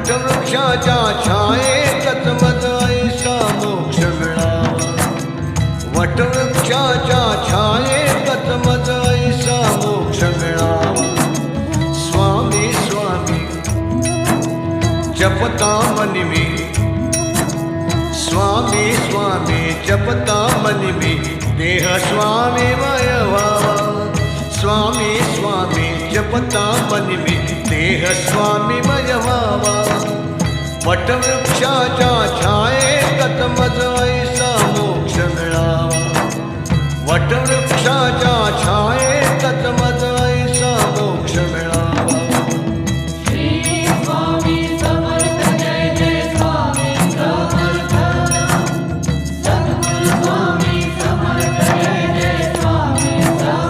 वटवृक्षाच्या छायेतच मज ऐसा मोक्ष मिळावा. वटवृक्षाच्या छायेतच मज ऐसा मोक्ष मिळावा. स्वामी स्वामी जपता मनी मी, स्वामी स्वामी जपता मनी मी, देह स्वामीमय व्हावा. स्वामी स्वामी जपता मनी मी, देह स्वामीमय व्हावा. वटवृक्षाच्या छायेतच मज ऐसा मोक्ष मिळावा. वटवृक्षाच्या छायेतच